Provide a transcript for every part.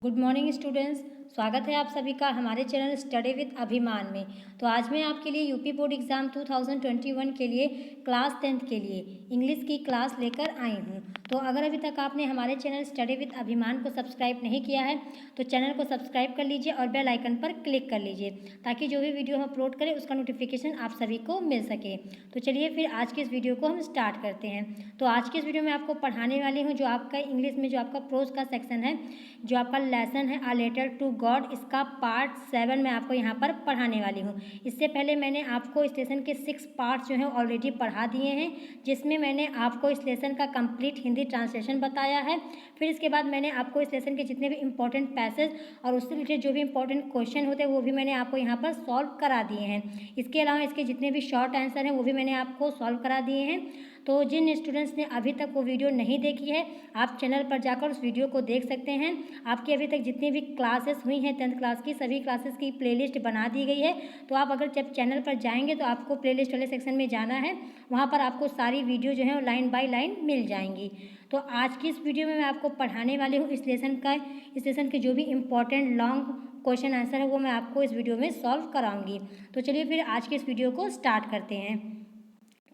Good morning students. स्वागत है आप सभी का हमारे चैनल स्टडी विद अभिमान में। तो आज मैं आपके लिए यूपी बोर्ड एग्ज़ाम 2021 के लिए क्लास 10th के लिए इंग्लिश की क्लास लेकर आई हूँ। तो अगर अभी तक आपने हमारे चैनल स्टडी विद अभिमान को सब्सक्राइब नहीं किया है तो चैनल को सब्सक्राइब कर लीजिए और बेल आइकन पर क्लिक कर लीजिए ताकि जो भी वीडियो हम अपलोड करें उसका नोटिफिकेशन आप सभी को मिल सके। तो चलिए फिर आज के इस वीडियो को हम स्टार्ट करते हैं। तो आज के इस वीडियो में आपको पढ़ाने वाली हूँ जो आपका इंग्लिश में जो आपका प्रोज का सेक्शन है, जो आपका लेसन है अ लेटर टू गॉड, इसका पार्ट 7 मैं आपको यहाँ पर पढ़ाने वाली हूँ। इससे पहले मैंने आपको इस लेसन के 6 पार्ट्स जो हैं ऑलरेडी पढ़ा दिए हैं, जिसमें मैंने आपको इस लेसन का कंप्लीट हिंदी ट्रांसलेशन बताया है। फिर इसके बाद मैंने आपको इस लेसन के जितने भी इंपॉर्टेंट पैसेज और उससे रिलेटेड जो भी इंपॉर्टेंट क्वेश्चन होते हैं वो भी मैंने आपको यहाँ पर सॉल्व करा दिए हैं। इसके अलावा इसके जितने भी शॉर्ट आंसर हैं वो भी मैंने आपको सॉल्व करा दिए हैं। तो जिन स्टूडेंट्स ने अभी तक वो वीडियो नहीं देखी है आप चैनल पर जाकर उस वीडियो को देख सकते हैं। आपकी अभी तक जितनी भी क्लासेस हुई हैं 10th क्लास की, सभी क्लासेस की प्लेलिस्ट बना दी गई है। तो आप अगर जब चैनल पर जाएंगे तो आपको प्लेलिस्ट वाले सेक्शन में जाना है, वहाँ पर आपको सारी वीडियो जो है लाइन बाय लाइन मिल जाएंगी। तो आज की इस वीडियो में मैं आपको पढ़ाने वाली हूँ इस लेसन के जो भी इम्पोर्टेंट लॉन्ग क्वेश्चन आंसर है वो मैं आपको इस वीडियो में सॉल्व कराऊंगी। तो चलिए फिर आज के इस वीडियो को स्टार्ट करते हैं।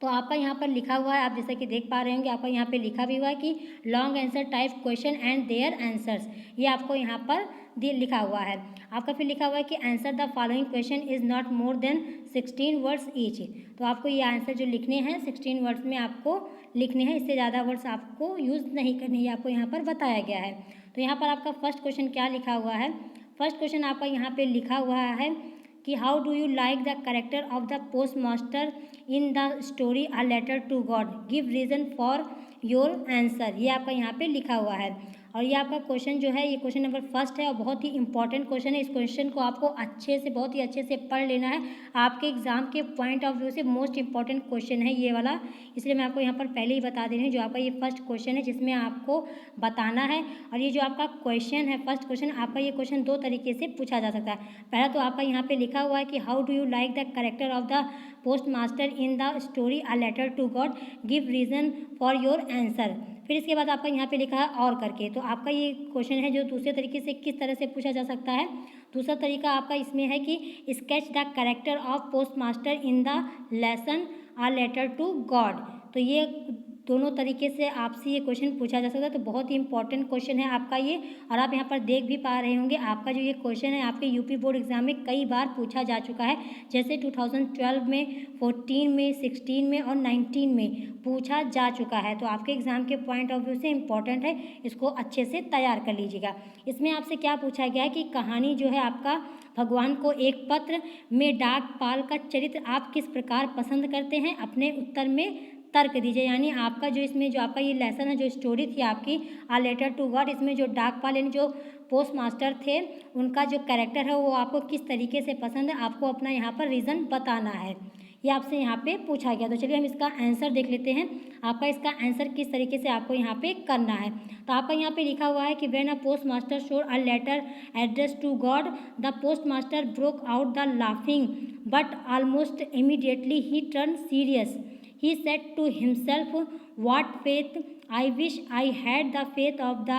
तो आपका यहाँ पर लिखा हुआ है, आप जैसा कि देख पा रहे होंगे, आपका यहाँ पे लिखा भी हुआ है कि long answer type question and their answers, ये आपको यहाँ पर लिखा हुआ है। आपका फिर लिखा हुआ है कि answer the following question is not more than 16 words each. तो आपको ये आंसर जो लिखने हैं 16 वर्ड्स में आपको लिखने हैं, इससे ज़्यादा वर्ड्स आपको यूज़ नहीं करने, ये आपको यहाँ पर बताया गया है। तो यहाँ पर आपका फर्स्ट क्वेश्चन क्या लिखा हुआ है? फर्स्ट क्वेश्चन आपका यहाँ पर लिखा हुआ है कि how do you like the character of the post master in the story a letter to God, give reason for your answer. ये आपका यहाँ पे लिखा हुआ है और ये आपका क्वेश्चन जो है ये क्वेश्चन नंबर फर्स्ट है और बहुत ही इंपॉर्टेंट क्वेश्चन है। इस क्वेश्चन को आपको अच्छे से, बहुत ही अच्छे से पढ़ लेना है। आपके एग्जाम के पॉइंट ऑफ व्यू से मोस्ट इंपॉर्टेंट क्वेश्चन है ये वाला, इसलिए मैं आपको यहाँ पर पहले ही बता दे रही हूँ। जो आपका ये फर्स्ट क्वेश्चन है जिसमें आपको बताना है, और ये जो आपका क्वेश्चन है फर्स्ट क्वेश्चन, आपका ये क्वेश्चन दो तरीके से पूछा जा सकता है। पहला तो आपका यहाँ पे लिखा हुआ है कि how do you like the character of the post master in the story a letter to God, give reason for your answer. फिर इसके बाद आपका यहाँ पे लिखा है और करके। तो आपका ये क्वेश्चन है जो दूसरे तरीके से किस तरह से पूछा जा सकता है। दूसरा तरीका आपका इसमें है कि sketch the character of post master in the lesson a letter to God. तो ये दोनों तरीके से आपसे ये क्वेश्चन पूछा जा सकता है। तो बहुत ही इंपॉर्टेंट क्वेश्चन है आपका ये, और आप यहाँ पर देख भी पा रहे होंगे आपका जो ये क्वेश्चन है आपके यूपी बोर्ड एग्जाम में कई बार पूछा जा चुका है। जैसे 2012 में, 14 में, 16 में और 19 में पूछा जा चुका है। तो आपके एग्जाम के पॉइंट ऑफ व्यू से इम्पॉर्टेंट है, इसको अच्छे से तैयार कर लीजिएगा। इसमें आपसे क्या पूछा गया है कि कहानी जो है आपका भगवान को एक पत्र में डाक पाल का चरित्र आप किस प्रकार पसंद करते हैं, अपने उत्तर में तर्क दीजिए। यानी आपका जो इसमें जो आपका ये लेसन है, जो स्टोरी थी आपकी आ लेटर टू गॉड, इसमें जो डाकपाल यानी जो पोस्ट मास्टर थे उनका जो कैरेक्टर है वो आपको किस तरीके से पसंद है, आपको अपना यहाँ पर रीज़न बताना है। ये आपसे यहाँ पे पूछा गया। तो चलिए हम इसका आंसर देख लेते हैं, आपका इसका आंसर किस तरीके से आपको यहाँ पे करना है। तो आपका यहाँ पे लिखा हुआ है कि when a post master showed a letter address to God, the post master broke out the laughing but almost immediately he turn serious. He said to himself, what faith! I wish I had the faith of the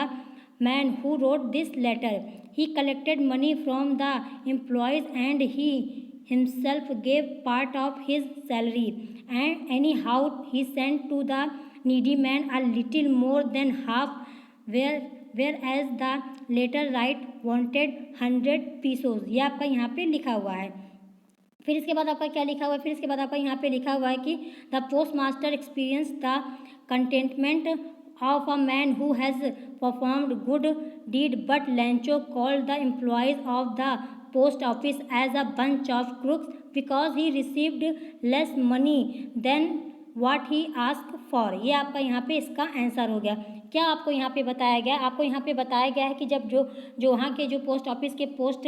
man who wrote this letter. He collected money from the employees and he himself gave part of his salary. And anyhow, he sent to the needy man a little more than half, whereas the letter writer wanted 100 pesos. ये आपका यहाँ पे लिखा हुआ है। फिर इसके बाद आपका क्या लिखा हुआ है? फिर इसके बाद आपका यहाँ पे लिखा हुआ है कि the post master experience the contentment of a man who has performed good deed, but Lencho called the employees of the post office as a bunch of crooks because he received less money than what he ask for. ये आपका यहाँ पे इसका answer हो गया। क्या आपको यहाँ पे बताया गया? आपको यहाँ पे बताया गया है कि जब जो वहाँ के जो पोस्ट ऑफिस के पोस्ट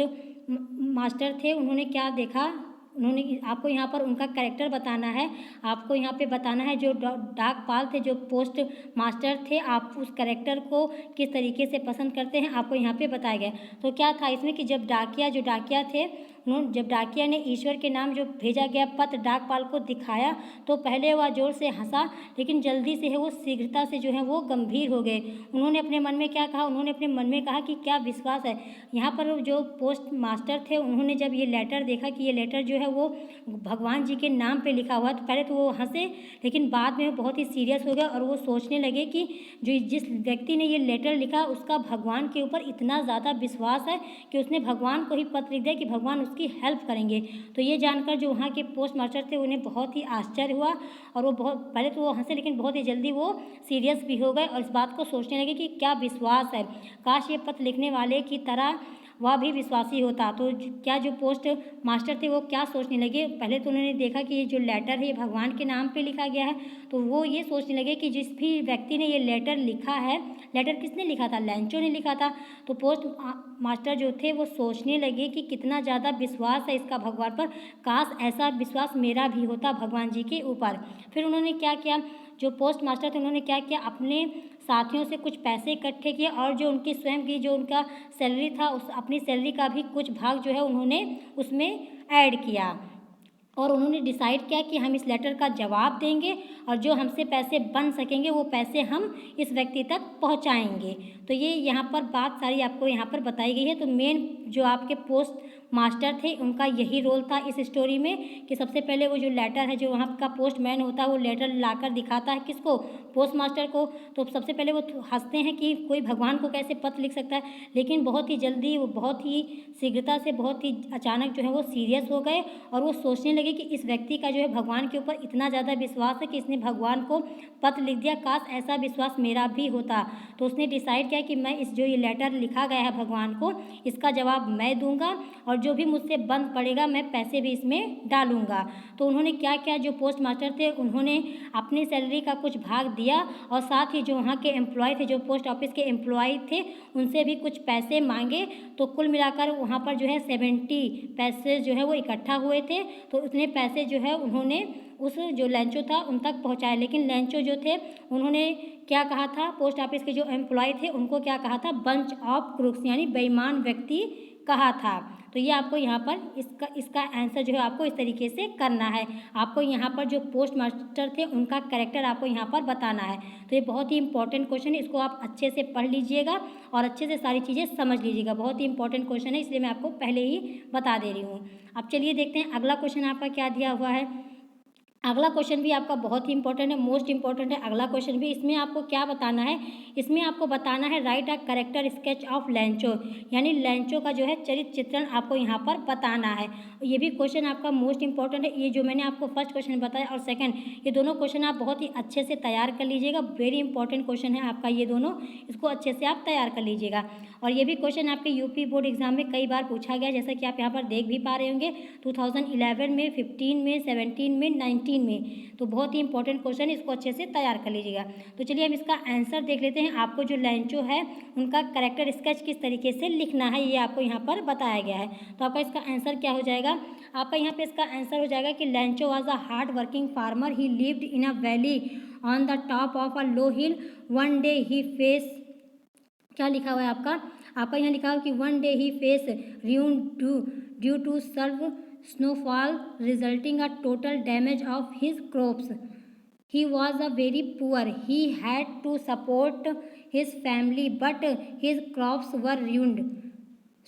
मास्टर थे उन्होंने क्या देखा, उन्होंने आपको यहाँ पर उनका कैरेक्टर बताना है। आपको यहाँ पे बताना है जो डाकपाल थे, जो पोस्ट मास्टर थे, आप उस कैरेक्टर को किस तरीके से पसंद करते हैं, आपको यहाँ पे बताया गया। तो क्या था इसमें कि जब डाकिया थे, जब डाकिया ने ईश्वर के नाम जो भेजा गया पत्र डाकपाल को दिखाया तो पहले वह जोर से हंसा, लेकिन जल्दी से है वो शीघ्रता से जो है वो गंभीर हो गए। उन्होंने अपने मन में क्या कहा, उन्होंने अपने मन में कहा कि क्या विश्वास है। यहाँ पर जो पोस्ट मास्टर थे उन्होंने जब ये लेटर देखा कि ये लेटर जो है वो भगवान जी के नाम पे लिखा हुआ, तो पहले तो वो हंसे, लेकिन बाद में वो बहुत ही सीरियस हो गए और वो सोचने लगे कि जो जिस व्यक्ति ने ये लेटर लिखा उसका भगवान के ऊपर इतना ज़्यादा विश्वास है कि उसने भगवान को ही पत्र लिख दिया कि भगवान उसकी हेल्प करेंगे। तो ये जानकर जो वहाँ के पोस्ट मास्टर थे उन्हें बहुत ही आश्चर्य हुआ और वो बहुत पहले तो वो हंसे, लेकिन बहुत ही जल्दी वो सीरियस भी हो गए और इस बात को सोचने लगे कि क्या विश्वास है, काश ये पत्र लिखने वाले की तरह वह भी विश्वासी होता। तो क्या जो पोस्ट मास्टर थे वो क्या सोचने लगे, पहले तो उन्होंने देखा कि ये जो लेटर है ये भगवान के नाम पे लिखा गया है, तो वो ये सोचने लगे कि जिस भी व्यक्ति ने ये लेटर लिखा है, लेटर किसने लिखा था, लैंचो ने लिखा था। तो पोस्ट मास्टर जो थे वो सोचने लगे कि कितना ज़्यादा विश्वास है इसका भगवान पर, काश ऐसा विश्वास मेरा भी होता भगवान जी के ऊपर। फिर उन्होंने क्या किया, जो पोस्ट मास्टर थे उन्होंने क्या किया, अपने साथियों से कुछ पैसे इकट्ठे किए और जो उनकी स्वयं की जो उनका सैलरी था उस अपनी सैलरी का भी कुछ भाग जो है उन्होंने उसमें ऐड किया और उन्होंने डिसाइड किया कि हम इस लेटर का जवाब देंगे और जो हमसे पैसे बन सकेंगे वो पैसे हम इस व्यक्ति तक पहुंचाएंगे। तो ये यहाँ पर बात सारी आपको यहाँ पर बताई गई है। तो मेन जो आपके पोस्ट मास्टर थे उनका यही रोल था इस स्टोरी में कि सबसे पहले वो जो लेटर है, जो वहाँ का पोस्टमैन होता है वो लेटर लाकर दिखाता है किसको, पोस्ट मास्टर को। तो सबसे पहले वो हंसते हैं कि कोई भगवान को कैसे पत्र लिख सकता है, लेकिन बहुत ही जल्दी वो बहुत ही शीघ्रता से बहुत ही अचानक जो है वो सीरियस हो गए और वो सोचने लगे कि इस व्यक्ति का जो है भगवान के ऊपर इतना ज़्यादा विश्वास है कि इसने भगवान को पत्र लिख दिया, काश ऐसा विश्वास मेरा भी होता। तो उसने डिसाइड किया कि मैं इस जो ये लेटर लिखा गया है भगवान को, इसका जवाब मैं दूंगा और जो भी मुझसे बंद पड़ेगा मैं पैसे भी इसमें डालूंगा। तो उन्होंने क्या किया, जो पोस्ट मास्टर थे उन्होंने अपनी सैलरी का कुछ भाग दिया और साथ ही जो वहाँ के एम्प्लॉय थे, जो पोस्ट ऑफिस के एम्प्लॉय थे, उनसे भी कुछ पैसे मांगे। तो कुल मिलाकर वहाँ पर जो है 70 पैसे जो है वो इकट्ठा हुए थे। तो उतने पैसे जो है उन्होंने उस जो लैंचो था उन तक पहुँचाए, लेकिन लैंचो जो थे उन्होंने क्या कहा था, पोस्ट ऑफिस के जो एम्प्लॉय थे उनको क्या कहा था, बंच ऑफ क्रूक्स यानी बेईमान व्यक्ति कहा था। तो ये आपको यहाँ पर इसका आंसर जो है आपको इस तरीके से करना है। आपको यहाँ पर जो पोस्ट मास्टर थे उनका कैरेक्टर आपको यहाँ पर बताना है। तो ये बहुत ही इंपॉर्टेंट क्वेश्चन है, इसको आप अच्छे से पढ़ लीजिएगा और अच्छे से सारी चीज़ें समझ लीजिएगा। बहुत ही इंपॉर्टेंट क्वेश्चन है, इसलिए मैं आपको पहले ही बता दे रही हूँ। अब चलिए देखते हैं अगला क्वेश्चन आपका क्या दिया हुआ है। अगला क्वेश्चन भी आपका बहुत ही इंपॉर्टेंट है, मोस्ट इंपॉर्टेंट है अगला क्वेश्चन भी। इसमें आपको क्या बताना है, इसमें आपको बताना है right a character sketch of लैंचो, यानी लैंचो का जो है चरित्र चित्रण आपको यहाँ पर बताना है। ये भी क्वेश्चन आपका मोस्ट इंपॉर्टेंट है। ये जो मैंने आपको फर्स्ट क्वेश्चन बताया और सेकंड, ये दोनों क्वेश्चन आप बहुत ही अच्छे से तैयार कर लीजिएगा। वेरी इंपॉर्टेंट क्वेश्चन है आपका ये दोनों, इसको अच्छे से आप तैयार कर लीजिएगा। और ये भी क्वेश्चन आपके यूपी बोर्ड एग्जाम में कई बार पूछा गया, जैसा कि आप यहाँ पर देख भी पा रहे होंगे 2011 में, 15 में, 17 में, 19 में। तो बहुत ही इंपॉर्टेंट क्वेश्चन, इसको अच्छे से तैयार कर लीजिएगा। तो चलिए हम इसका आंसर देख लेते हैं। आपको जो लैंचो है उनका कैरेक्टर स्केच किस तरीके से लिखना है ये आपको यहाँ पर बताया गया है। तो आपका इसका आंसर क्या हो जाएगा, आपका यहाँ पे इसका आंसर हो जाएगा कि Lencho was a hard working farmer, he lived in a valley on the top of a low hill, one day he face, क्या लिखा हुआ है आपका यहाँ लिखा हुआ कि one day he face ruin due to severe snowfall resulting a total damage of his crops. He was a very poor. He had to support his family, but his crops were ruined.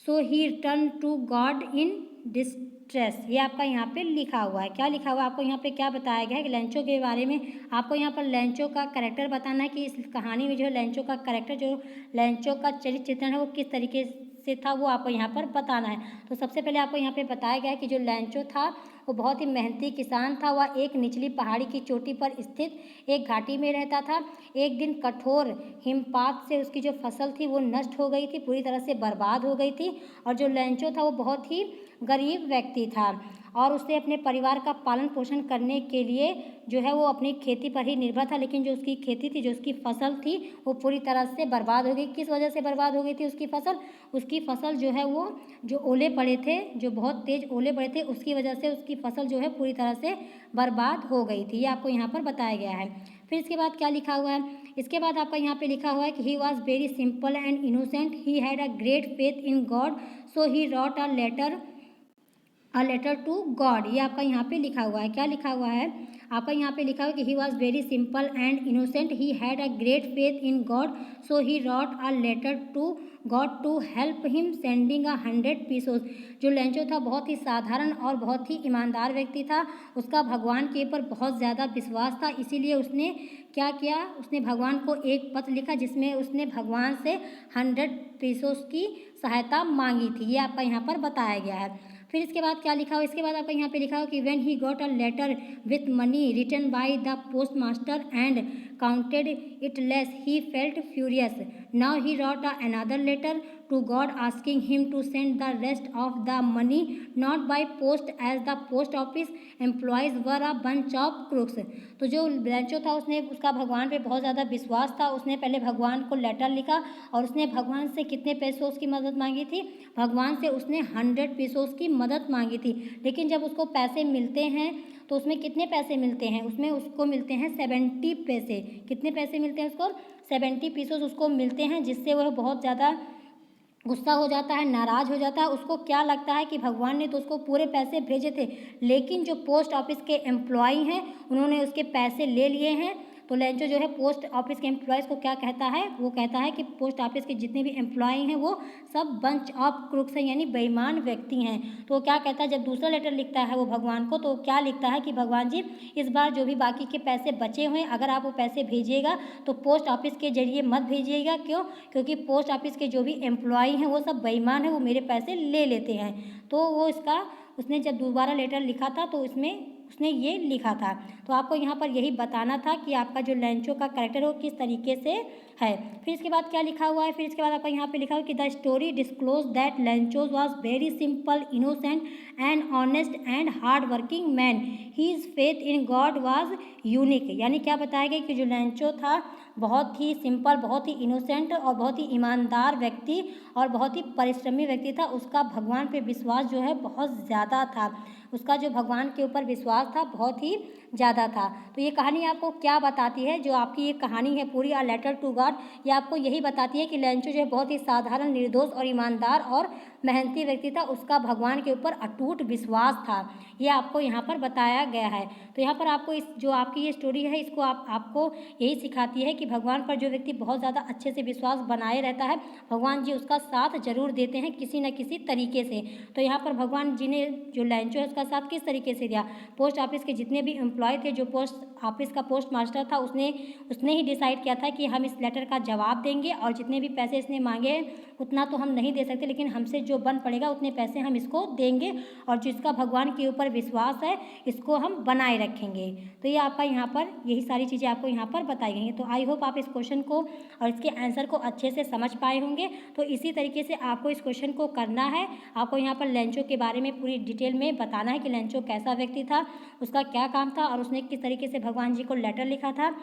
So he turned to God in distress. ये आपका यहाँ पे लिखा हुआ है। क्या लिखा हुआ है आपको यहाँ पे क्या बताया गया है कि लैंचो के बारे में आपको यहाँ पर लैंचो का कैरेक्टर बताना है कि इस कहानी में जो है लैंचो का कैरेक्टर, जो लैंचो का चरित्र चित्रण है वो किस तरीके से था वो आपको यहाँ पर बताना है। तो सबसे पहले आपको यहाँ पे बताया गया है कि जो लैंचो था वो बहुत ही मेहनती किसान था। वह एक निचली पहाड़ी की चोटी पर स्थित एक घाटी में रहता था। एक दिन कठोर हिमपात से उसकी जो फसल थी वो नष्ट हो गई थी, पूरी तरह से बर्बाद हो गई थी। और जो लैंचो था वो बहुत ही गरीब व्यक्ति था और उससे अपने परिवार का पालन पोषण करने के लिए जो है वो अपनी खेती पर ही निर्भर था। लेकिन जो उसकी खेती थी, जो उसकी फसल थी, वो पूरी तरह से बर्बाद हो गई। किस वजह से बर्बाद हो गई थी उसकी फसल? उसकी फसल जो है वो, जो ओले पड़े थे, जो बहुत तेज़ ओले पड़े थे, उसकी वजह से उसकी फसल जो है पूरी तरह से बर्बाद हो गई थी। ये आपको यहाँ पर बताया गया है। फिर इसके बाद क्या लिखा हुआ है? इसके बाद आपका यहाँ पे लिखा हुआ है कि he was very simple and innocent, he had a great faith in God, so he wrote a letter to God. ये आपका यहाँ पे लिखा हुआ है। क्या लिखा हुआ है? आपका यहाँ पे लिखा हुआ है कि he was very simple and innocent, he had a great faith in God, so he wrote a letter to God to help him sending 100 pesos. जो लेंचो था बहुत ही साधारण और बहुत ही ईमानदार व्यक्ति था। उसका भगवान के ऊपर बहुत ज़्यादा विश्वास था, इसीलिए उसने क्या किया? उसने भगवान को एक पत्र लिखा जिसमें उसने भगवान से 100 पीसोस की सहायता मांगी थी। ये आपका यहाँ पर बताया गया है। फिर इसके बाद क्या लिखा हो? इसके बाद आपका यहाँ पे लिखा हो कि when he got a letter with money written by the post master and counted it less, he felt furious. Now he wrote another letter to God asking him to send the rest of the money not by post as the post office employees were a bunch of crooks. तो जो Lencho था उसने, उसका भगवान पे बहुत ज़्यादा विश्वास था। उसने पहले भगवान को लेटर लिखा और उसने भगवान से कितने पैसों की मदद मांगी थी? भगवान से उसने 100 पीसोस की मदद मांगी थी। लेकिन जब उसको पैसे मिलते हैं तो उसमें कितने पैसे मिलते हैं? उसमें उसको मिलते हैं 70 पैसे। कितने पैसे मिलते हैं उसको? 70 पीसोस उसको मिलते हैं, जिससे वह बहुत ज़्यादा गुस्सा हो जाता है, नाराज़ हो जाता है। उसको क्या लगता है कि भगवान ने तो उसको पूरे पैसे भेजे थे, लेकिन जो पोस्ट ऑफिस के एम्प्लॉई हैं उन्होंने उसके पैसे ले लिए हैं। तो लेंचो जो है पोस्ट ऑफिस के एम्प्लॉयज़ को क्या कहता है? वो कहता है कि पोस्ट ऑफिस के जितने भी एम्प्लॉई हैं वो सब बंच ऑफ क्रूक्स हैं, यानी बेईमान व्यक्ति हैं। तो क्या कहता है? जब दूसरा लेटर लिखता है वो भगवान को, तो क्या लिखता है कि भगवान जी, इस बार जो भी बाकी के पैसे बचे हुए हैं, अगर आप वो पैसे भेजिएगा तो पोस्ट ऑफिस के जरिए मत भेजिएगा। क्यों? क्योंकि पोस्ट ऑफिस के जो भी एम्प्लॉई हैं वो सब बेईमान हैं, वो मेरे पैसे ले लेते हैं। तो वो इसका, उसने जब दोबारा लेटर लिखा था तो इसमें उसने ये लिखा था। तो आपको यहाँ पर यही बताना था कि आपका जो लेंचो का कैरेक्टर वो किस तरीके से है। फिर इसके बाद क्या लिखा हुआ है? फिर इसके बाद आपका यहाँ पे लिखा हुआ है कि the story disclose that Lencho's was very simple, innocent and honest and hard working man, his faith in God was unique. यानी क्या बताया गया कि जो लेंचो था बहुत ही सिंपल, बहुत ही इनोसेंट और बहुत ही ईमानदार व्यक्ति और बहुत ही परिश्रमी व्यक्ति था। उसका भगवान पे विश्वास जो है बहुत ज़्यादा था। उसका जो भगवान के ऊपर विश्वास था बहुत ही ज़्यादा था। तो ये कहानी आपको क्या बताती है? जो आपकी ये कहानी है पूरी, अ लेटर टू गॉड, ये आपको यही बताती है कि लेंचो जो है बहुत ही साधारण, निर्दोष और ईमानदार और मेहनती व्यक्ति था। उसका भगवान के ऊपर अटूट विश्वास था। ये आपको यहाँ पर बताया गया है। तो यहाँ पर आपको इस जो आपकी ये स्टोरी है इसको आपको यही सिखाती है कि भगवान पर जो व्यक्ति बहुत ज़्यादा अच्छे से विश्वास बनाए रहता है, भगवान जी उसका साथ जरूर देते हैं किसी न किसी तरीके से। तो यहाँ पर भगवान जी ने जो लेंचो है उसका साथ किस तरीके से दिया? पोस्ट ऑफिस के जितने भी एम्प्लॉय थे, जो पोस्ट ऑफिस का पोस्ट मास्टर था, उसने ही डिसाइड किया था कि हम इस लेटर का जवाब देंगे और जितने भी पैसे इसने मांगे उतना तो हम नहीं दे सकते, लेकिन हमसे जो बन पड़ेगा उतने पैसे हम इसको देंगे और जिसका भगवान के ऊपर विश्वास है इसको हम बनाए रखेंगे। तो ये आपका यहाँ पर यही सारी चीज़ें आपको यहाँ पर बताई गई हैं। तो आई होप आप इस क्वेश्चन को और इसके आंसर को अच्छे से समझ पाए होंगे। तो इसी तरीके से आपको इस क्वेश्चन को करना है। आपको यहाँ पर लेंचो के बारे में पूरी डिटेल में बताना है कि लेंचो कैसा व्यक्ति था, उसका क्या काम था और उसने किस तरीके से भगवान जी को लेटर लिखा था।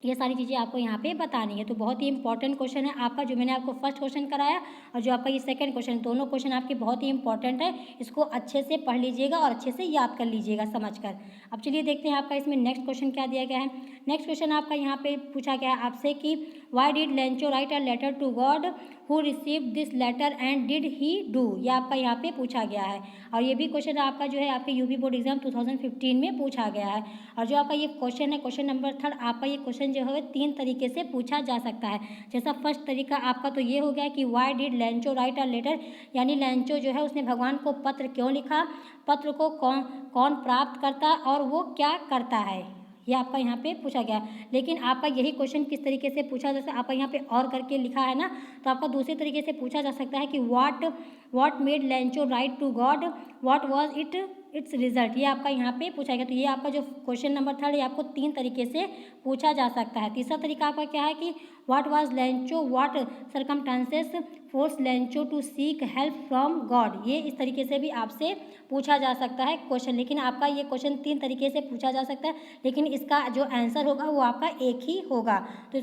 ये सारी चीज़ें आपको यहाँ पे बतानी है। तो बहुत ही इंपॉर्टेंट क्वेश्चन है आपका, जो मैंने आपको फर्स्ट क्वेश्चन कराया और जो आपका ये सेकंड क्वेश्चन, दोनों क्वेश्चन आपके बहुत ही इंपॉर्टेंट है। इसको अच्छे से पढ़ लीजिएगा और अच्छे से याद कर लीजिएगा समझकर। अब चलिए देखते हैं आपका इसमें नेक्स्ट क्वेश्चन क्या दिया गया है। नेक्स्ट क्वेश्चन आपका यहाँ पे पूछा गया है आपसे कि why did Lencho write a letter to God, who received this letter and did he do. ये आपका यहाँ पे पूछा गया है और ये भी क्वेश्चन आपका जो है आपके यूपी बोर्ड एग्जाम 2015 में पूछा गया है। और जो आपका ये क्वेश्चन है, क्वेश्चन नंबर 3, आपका ये क्वेश्चन जो है 3 तरीके से पूछा जा सकता है। जैसा फर्स्ट तरीका आपका तो ये हो गया कि why did Lencho write a letter, यानी लेंचो जो है उसने भगवान को पत्र क्यों लिखा, पत्र को कौन प्राप्त करता और वो क्या करता है, ये आपका यहाँ पे पूछा गया। लेकिन आपका यही क्वेश्चन किस तरीके से पूछा, जैसे आपका यहाँ पे और करके लिखा है ना, तो आपका दूसरे तरीके से पूछा जा सकता है कि what made Lencho write to God, what was its result. ये आपका यहाँ पे पूछा गया। तो ये आपका जो क्वेश्चन नंबर 3 ये आपको 3 तरीके से पूछा जा सकता है। तीसरा तरीका आपका क्या है कि what was Lencho, what circumstances force Lencho to seek help from God. ये इस तरीके से भी आपसे पूछा जा सकता है क्वेश्चन, लेकिन आपका ये क्वेश्चन 3 तरीके से पूछा जा सकता है, लेकिन इसका जो आंसर होगा वो आपका एक ही होगा। तो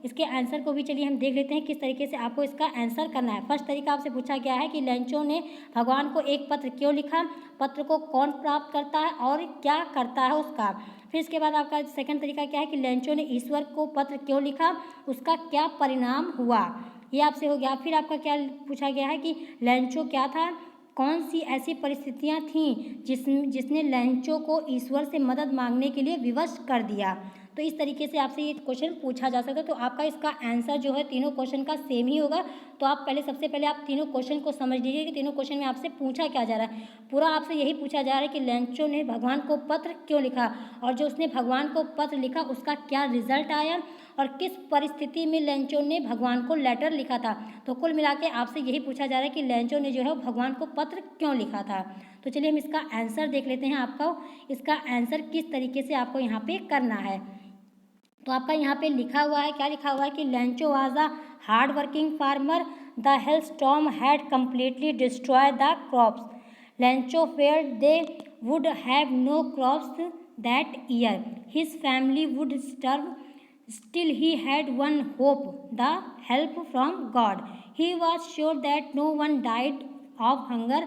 इसके आंसर को भी चलिए हम देख लेते हैं किस तरीके से आपको इसका आंसर करना है। फर्स्ट तरीका आपसे पूछा गया है कि लेंचो ने भगवान को एक पत्र क्यों लिखा, पत्र को कौन प्राप्त करता है और क्या करता है उसका। फिर इसके बाद आपका सेकंड तरीका क्या है कि लेंचो ने ईश्वर को पत्र क्यों लिखा, उसका क्या परिणाम हुआ, ये आपसे हो गया। फिर आपका क्या पूछा गया है कि लेंचो क्या था, कौन सी ऐसी परिस्थितियां थीं जिसने लेंचो को ईश्वर से मदद मांगने के लिए विवश कर दिया। तो इस तरीके से आपसे ये क्वेश्चन पूछा जा सकता है। तो आपका इसका आंसर जो है तीनों क्वेश्चन का सेम ही होगा। तो आप सबसे पहले आप तीनों क्वेश्चन को समझ लीजिए कि तीनों क्वेश्चन में आपसे पूछा क्या जा रहा है। पूरा आपसे यही पूछा जा रहा है कि लेंचो ने भगवान को पत्र क्यों लिखा, और जो उसने भगवान को पत्र लिखा उसका क्या रिजल्ट आया, और किस परिस्थिति में लेंचो ने भगवान को लेटर लिखा था। तो कुल मिला के आपसे यही पूछा जा रहा है कि लेंचो ने जो है भगवान को पत्र क्यों लिखा था। तो चलिए हम इसका आंसर देख लेते हैं। आपका इसका आंसर किस तरीके से आपको यहाँ पे करना है। तो आपका यहाँ पे लिखा हुआ है, क्या लिखा हुआ है कि Lencho was a hard working farmer, the hail storm had completely destroy the crops, Lencho feared they would have no crops that year, his family would starve, still he had one hope, the help from God. He was sure that no one died of hunger,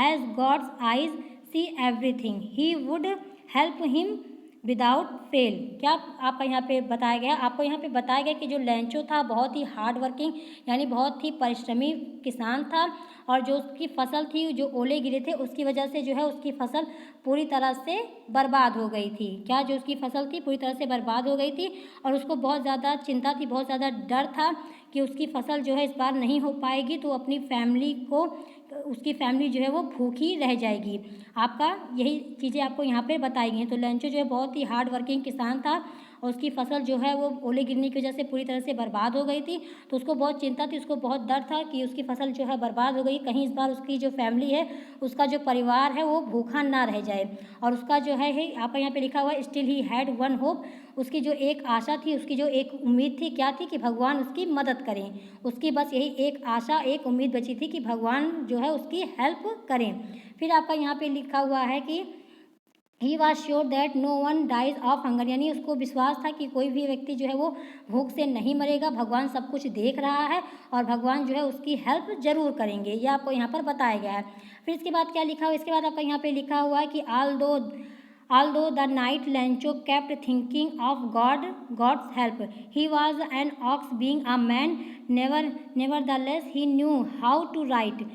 as God's eyes see everything. He would help him without fail. क्या आपका यहाँ पे बताया गया, आपको यहाँ पे बताया गया कि जो लेंचो था बहुत ही हार्ड वर्किंग यानी बहुत ही परिश्रमी किसान था, और जो उसकी फसल थी, जो ओले गिरे थे उसकी वजह से जो है उसकी फसल पूरी तरह से बर्बाद हो गई थी। क्या जो उसकी फसल थी पूरी तरह से बर्बाद हो गई थी, और उसको बहुत ज़्यादा चिंता थी, बहुत ज़्यादा डर था कि उसकी फसल जो है इस बार नहीं हो पाएगी, तो अपनी फैमिली को, उसकी फैमिली जो है वो भूखी रह जाएगी। आपका यही चीज़ें आपको यहाँ पे बताई गई हैं। तो लेंचो जो है बहुत ही हार्ड वर्किंग किसान था, और उसकी फसल जो है वो ओले गिरने की वजह से पूरी तरह से बर्बाद हो गई थी। तो उसको बहुत चिंता थी, उसको बहुत डर था कि उसकी फसल जो है बर्बाद हो गई, कहीं इस बार उसकी जो फैमिली है, उसका जो परिवार है वो भूखा ना रह जाए। और उसका जो है आपका यहाँ पे लिखा हुआ है still he had one hope, उसकी जो एक आशा थी, उसकी जो एक उम्मीद थी, क्या थी कि भगवान उसकी मदद करें। उसकी बस यही एक आशा, एक उम्मीद बची थी कि भगवान जो है उसकी हेल्प करें। फिर आपका यहाँ पे लिखा हुआ है कि he was sure that no one dies of hunger, यानी उसको विश्वास था कि कोई भी व्यक्ति जो है वो भूख से नहीं मरेगा, भगवान सब कुछ देख रहा है और भगवान जो है उसकी हेल्प जरूर करेंगे। ये आपको यहाँ पर बताया गया है। फिर इसके बाद क्या लिखा हुआ, इसके बाद आपका यहाँ पे लिखा हुआ है कि although the night Lencho kept thinking of God's help, he was an ox being a man, nevertheless he knew how to write.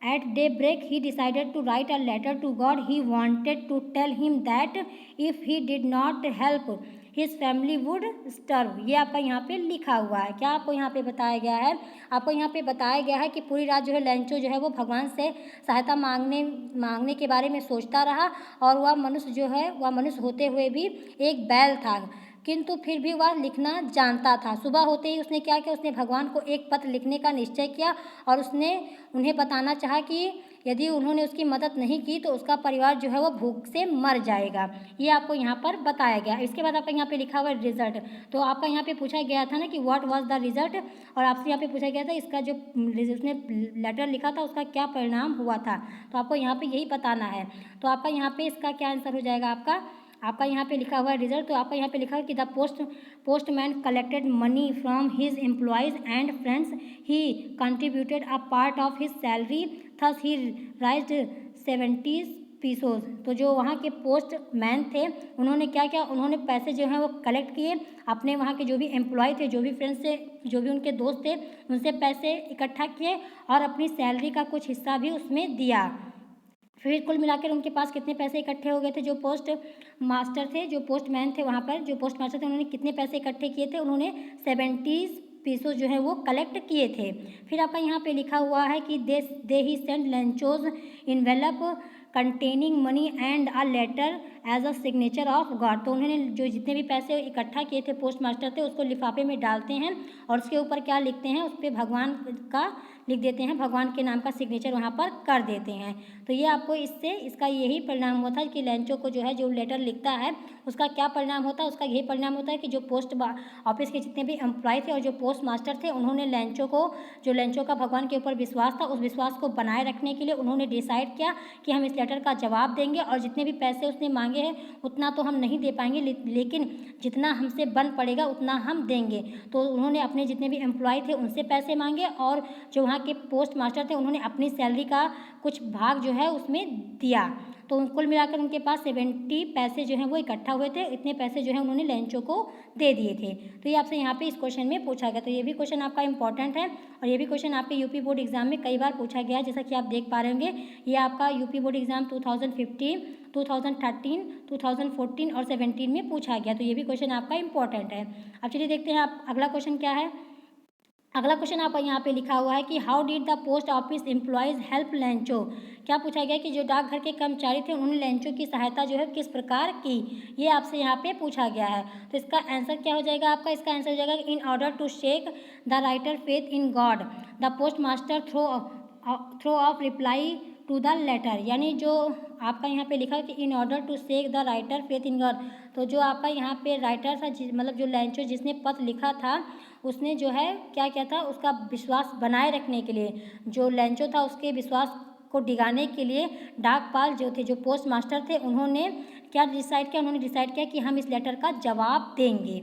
At daybreak, he decided to write a letter to God. He wanted to tell him that if he did not help, his family would starve. ये आपका यहाँ पे लिखा हुआ है। क्या आपको यहाँ पे बताया गया है, आपको यहाँ पे बताया गया है कि पूरी रात जो है लेंचो जो है वो भगवान से सहायता मांगने के बारे में सोचता रहा, और वह मनुष्य जो है, वह मनुष्य होते हुए भी एक बैल था, किंतु फिर भी वह लिखना जानता था। सुबह होते ही उसने क्या किया, उसने भगवान को एक पत्र लिखने का निश्चय किया, और उसने उन्हें बताना चाहा कि यदि उन्होंने उसकी मदद नहीं की तो उसका परिवार जो है वो भूख से मर जाएगा। ये आपको यहाँ पर बताया गया। इसके बाद आपका यहाँ पे लिखा हुआ है रिजल्ट। तो आपका यहाँ पे पूछा गया था ना कि व्हाट वाज द रिजल्ट, और आपसे यहाँ पे पूछा गया था इसका जो उसने लेटर लिखा था उसका क्या परिणाम हुआ था। तो आपको यहाँ पे यही बताना है। तो आपका यहाँ पे इसका क्या आंसर हो जाएगा, आपका यहाँ पे लिखा हुआ है रिजल्ट। तो आपका यहाँ पे लिखा है कि the postman collected money from his employees and friends. He contributed a part of his salary. Thus he raised 70 pesos. तो जो वहाँ के पोस्टमैन थे उन्होंने क्या किया, उन्होंने पैसे जो हैं वो कलेक्ट किए, अपने वहाँ के जो भी एम्प्लॉय थे, जो भी फ्रेंड्स थे, जो भी उनके दोस्त थे, उनसे पैसे इकट्ठा किए और अपनी सैलरी का कुछ हिस्सा भी उसमें दिया। फिर कुल मिलाकर उनके पास कितने पैसे इकट्ठे हो गए थे। जो पोस्ट मास्टर थे, जो पोस्टमैन थे, वहाँ पर जो पोस्ट मास्टर थे, उन्होंने कितने पैसे इकट्ठे किए थे, उन्होंने 70 पीसों जो है वो कलेक्ट किए थे। फिर आपका यहाँ पे लिखा हुआ है कि they he send Lencho's envelope containing money and a letter as a signature of God. तो उन्होंने जो जितने भी पैसे इकट्ठा किए थे पोस्ट मास्टर थे उसको लिफाफे में डालते हैं और उसके ऊपर क्या लिखते हैं, उस पर भगवान का लिख देते हैं, भगवान के नाम का सिग्नेचर वहाँ पर कर देते हैं। तो ये आपको इससे इसका यही परिणाम हुआ था कि लेंचो को जो है जो लेटर लिखता है उसका क्या परिणाम होता है, उसका यही परिणाम होता है कि जो पोस्ट ऑफिस के जितने भी एम्प्लॉय थे और जो पोस्ट मास्टर थे उन्होंने लेंचो का भगवान के ऊपर विश्वास था, उस विश्वास को बनाए रखने के लिए उन्होंने डिसाइड किया कि हम इस लेटर का जवाब देंगे और जितने भी पैसे उसने मांगे हैं उतना तो हम नहीं दे पाएंगे, लेकिन जितना हमसे बन पड़ेगा उतना हम देंगे। तो उन्होंने अपने जितने भी एम्प्लॉय थे उनसे पैसे मांगे और जो वहाँ के पोस्ट मास्टर थे उन्होंने अपनी सैलरी का कुछ भाग जो है उसमें दिया। तो कुल मिलाकर उनके पास 70 पैसे जो हैं वो इकट्ठा हुए थे, इतने पैसे जो हैं उन्होंने लेंचो को दे दिए थे। तो ये आपसे यहाँ पे इस क्वेश्चन में पूछा गया। तो ये भी क्वेश्चन आपका इंपॉर्टेंट है और ये भी क्वेश्चन आपके यूपी बोर्ड एग्जाम में कई बार पूछा गया है, जैसा कि आप देख पा रहे होंगे। ये आपका यूपी बोर्ड एग्जाम 2015, 2013, 2014 और 17 में पूछा गया। तो ये भी क्वेश्चन आपका इंपॉर्टेंट है। अब चलिए देखते हैं आप अगला क्वेश्चन क्या है। अगला क्वेश्चन आपका यहाँ पे लिखा हुआ है कि how did the post office employees help Lencho. क्या पूछा गया कि जो डाकघर के कर्मचारी थे उन्होंने लेंचो की सहायता जो है किस प्रकार की, ये आपसे यहाँ पे पूछा गया है। तो इसका आंसर क्या हो जाएगा आपका, इसका आंसर हो जाएगा in order to shake the writer faith in God the post master throw off reply to the letter. यानी जो आपका यहाँ पे लिखा है कि in order to shake the writer faith in God, तो जो आपका यहाँ पे राइटर था मतलब जो लेंचो जिसने पत्र लिखा था उसने जो है क्या किया था, उसका विश्वास बनाए रखने के लिए, जो लेंचो था उसके विश्वास को डिगाने के लिए डाकपाल जो थे, जो पोस्ट मास्टर थे, उन्होंने क्या डिसाइड किया, उन्होंने डिसाइड किया कि हम इस लेटर का जवाब देंगे।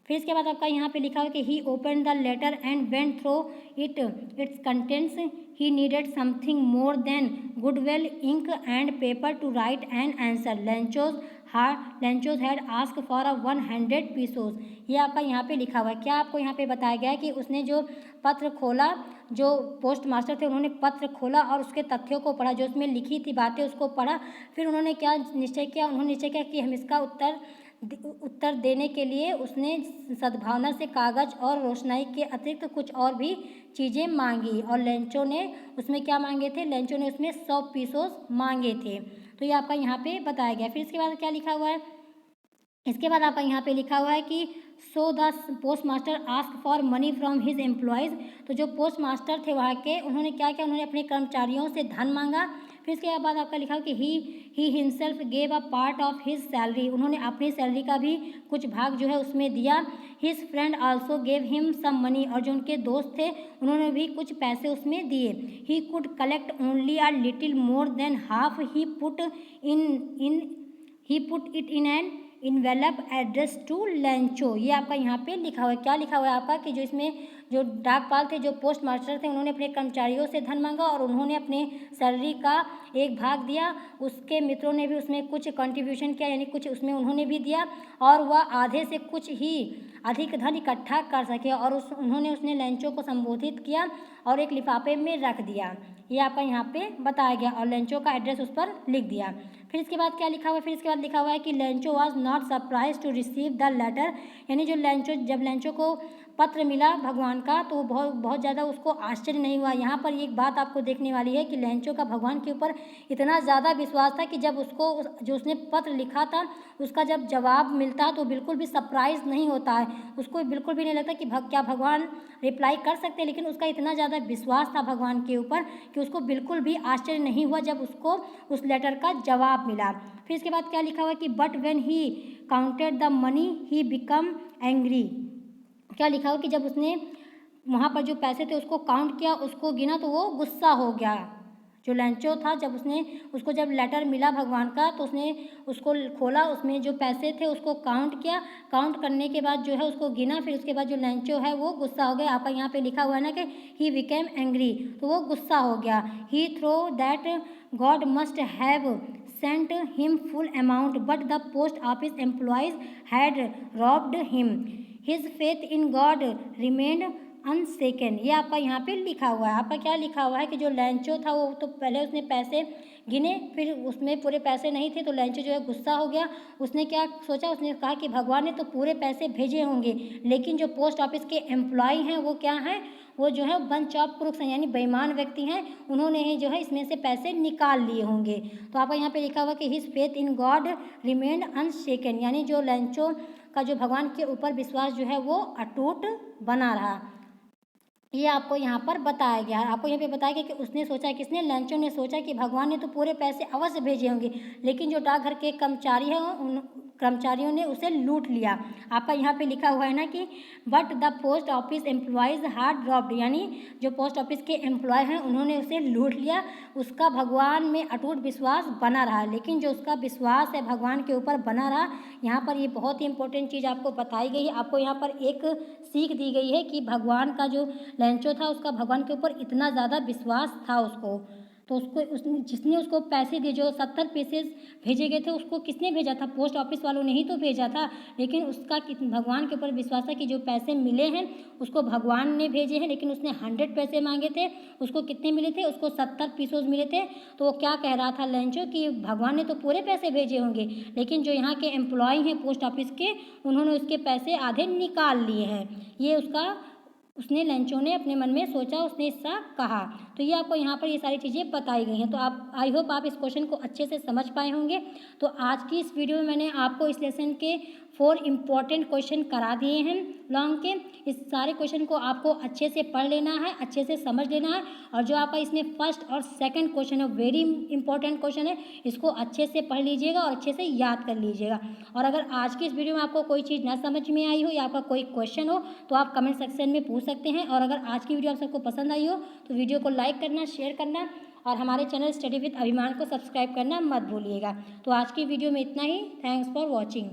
फिर इसके बाद आपका यहाँ पे लिखा है कि he open the letter and went through its contents he needed something more than goodwill ink and paper to write an answer Lencho's had ask for 100 pesos. ये आपका यहाँ पे लिखा हुआ है। क्या आपको यहाँ पे बताया गया है कि उसने जो पत्र खोला, जो पोस्ट मास्टर थे उन्होंने पत्र खोला और उसके तथ्यों को पढ़ा, जो उसमें लिखी थी बातें उसको पढ़ा, फिर उन्होंने क्या निश्चय किया, उन्होंने निश्चय किया कि हम इसका उत्तर देने के लिए उसने सद्भावना से कागज़ और रोशनाई के अतिरिक्त कुछ और भी चीज़ें मांगी और लेंचो ने उसमें क्या मांगे थे, लेंचो ने उसमें 100 पीसोस मांगे थे। तो ये आपका यहाँ पे बताया गया। फिर इसके बाद क्या लिखा हुआ है, इसके बाद आपका यहाँ पे लिखा हुआ है कि so the post master ask for money from his employees. तो जो पोस्ट मास्टर थे वहाँ के, उन्होंने क्या किया, उन्होंने अपने कर्मचारियों से धन मांगा। फिर इसके बाद आपका लिखा कि he himself gave a part of his salary, उन्होंने अपनी सैलरी का भी कुछ भाग जो है उसमें दिया। His friend also gave him some money, और जो उनके दोस्त थे उन्होंने भी कुछ पैसे उसमें दिए। He could collect only a little more than half, he put it in an envelope address to Lencho. ये आपका यहाँ पे लिखा हुआ है। क्या लिखा हुआ है आपका कि जो इसमें जो डाकपाल थे, जो पोस्ट मास्टर थे, उन्होंने अपने कर्मचारियों से धन मांगा और उन्होंने अपने सैलरी का एक भाग दिया। उसके मित्रों ने भी उसमें कुछ कंट्रीब्यूशन किया, यानी कुछ उसमें उन्होंने भी दिया और वह आधे से कुछ ही अधिक धन इकट्ठा कर सके और उसने लेंचो को संबोधित किया और एक लिफाफे में रख दिया। ये आपका यहाँ पे बताया गया और लेंचो का एड्रेस उस पर लिख दिया। फिर इसके बाद क्या लिखा हुआ है, फिर इसके बाद लिखा हुआ है कि Lencho was not surprise to receive the letter, यानी जो जब लेंचो को पत्र मिला भगवान का तो बहुत ज़्यादा उसको आश्चर्य नहीं हुआ। यहाँ पर एक बात आपको देखने वाली है कि लेंचो का भगवान के ऊपर इतना ज़्यादा विश्वास था कि जब जो उसने पत्र लिखा था उसका जब जवाब मिलता तो बिल्कुल भी सरप्राइज़ नहीं होता है, उसको बिल्कुल भी नहीं लगता कि क्या भगवान रिप्लाई कर सकते, लेकिन उसका इतना ज़्यादा विश्वास था भगवान के ऊपर कि उसको बिल्कुल भी आश्चर्य नहीं हुआ जब उसको उस लेटर का जवाब मिला। फिर इसके बाद क्या लिखा हुआ है कि but when he counted the money he become angry. क्या लिखा हुआ कि जब उसने वहाँ पर जो पैसे थे उसको काउंट किया, उसको गिना, तो वो गुस्सा हो गया। जो लेंचो था उसको जब लेटर मिला भगवान का तो उसने उसको खोला, उसमें जो पैसे थे उसको काउंट किया, काउंट करने के बाद जो है उसको गिना, फिर उसके बाद जो लेंचो है वो गुस्सा हो गया। आपका यहाँ पे लिखा हुआ है ना कि ही बिकेम एंग्री, तो वो गुस्सा हो गया। He throw that God must have sent him full amount, but the post office employees had robbed him. His faith in God remained unshaken. ये आपका यहाँ पे लिखा हुआ है। आपका क्या लिखा हुआ है कि जो लेंचो था वो तो पहले उसने पैसे गिने, फिर उसमें पूरे पैसे नहीं थे तो लेंचो जो है गुस्सा हो गया। उसने क्या सोचा, उसने कहा कि भगवान ने तो पूरे पैसे भेजे होंगे, लेकिन जो पोस्ट ऑफिस के एम्प्लॉय हैं वो क्या हैं, वो जो है बंच ऑफ क्रूक्स हैं, यानी बेईमान व्यक्ति हैं, उन्होंने ही जो है इसमें से पैसे निकाल लिए होंगे। तो आपका यहाँ पे लिखा हुआ कि his faith in God remained अनशेकन, यानी जो लेंचो का जो भगवान के ऊपर विश्वास जो है वो अटूट बना रहा। ये आपको यहाँ पर बताया गया है। आपको यहाँ पे बताया गया कि उसने सोचा, किसने, लंचो ने सोचा कि भगवान ने तो पूरे पैसे अवश्य भेजे होंगे, लेकिन जो डाकघर के कर्मचारी हैं उन कर्मचारियों ने उसे लूट लिया। आपका यहाँ पे लिखा हुआ है ना कि but the post office employees hard dropped, यानी जो पोस्ट ऑफिस के एम्प्लॉय हैं उन्होंने उसे लूट लिया। उसका भगवान में अटूट विश्वास बना रहा, लेकिन जो उसका विश्वास है भगवान के ऊपर बना रहा। यहाँ पर ये बहुत ही इंपॉर्टेंट चीज़ आपको बताई गई है। आपको यहाँ पर एक सीख दी गई है कि भगवान का जो लंचो था उसका भगवान के ऊपर इतना ज़्यादा विश्वास था उसको, तो उसको उसने जिसने उसको पैसे दिए, जो 70 पीसेस भेजे गए थे, उसको किसने भेजा था? पोस्ट ऑफिस वालों ने ही तो भेजा था। लेकिन उसका भगवान के ऊपर विश्वास था कि जो पैसे मिले हैं उसको भगवान ने भेजे हैं, लेकिन उसने 100 पैसे मांगे थे। उसको कितने मिले थे? उसको 70 पीसेस मिले थे। तो वो क्या कह रहा था लंचो कि भगवान ने तो पूरे पैसे भेजे होंगे, लेकिन जो यहाँ के एम्प्लॉय हैं पोस्ट ऑफिस के, उन्होंने उसके पैसे आधे निकाल लिए हैं। ये उसने लंचो ने अपने मन में सोचा, उसने ऐसा कहा। तो ये आपको यहाँ पर ये सारी चीज़ें बताई गई हैं। तो आप, आई होप आप इस क्वेश्चन को अच्छे से समझ पाए होंगे। तो आज की इस वीडियो में मैंने आपको इस लेसन के 4 इम्पॉर्टेंट क्वेश्चन करा दिए हैं लॉन्ग के। इस सारे क्वेश्चन को आपको अच्छे से पढ़ लेना है, अच्छे से समझ लेना है। और जो आपका इसमें फर्स्ट और सेकंड क्वेश्चन है, वेरी इंपॉर्टेंट क्वेश्चन है, इसको अच्छे से पढ़ लीजिएगा और अच्छे से याद कर लीजिएगा। और अगर आज की इस वीडियो में आपको कोई चीज़ ना समझ में आई हो या आपका कोई क्वेश्चन हो तो आप कमेंट सेक्शन में पूछ सकते हैं। और अगर आज की वीडियो आप सबको पसंद आई हो तो वीडियो को लाइक करना, शेयर करना और हमारे चैनल स्टडी विद अभिमान को सब्सक्राइब करना मत भूलिएगा। तो आज की वीडियो में इतना ही। Thanks for watching.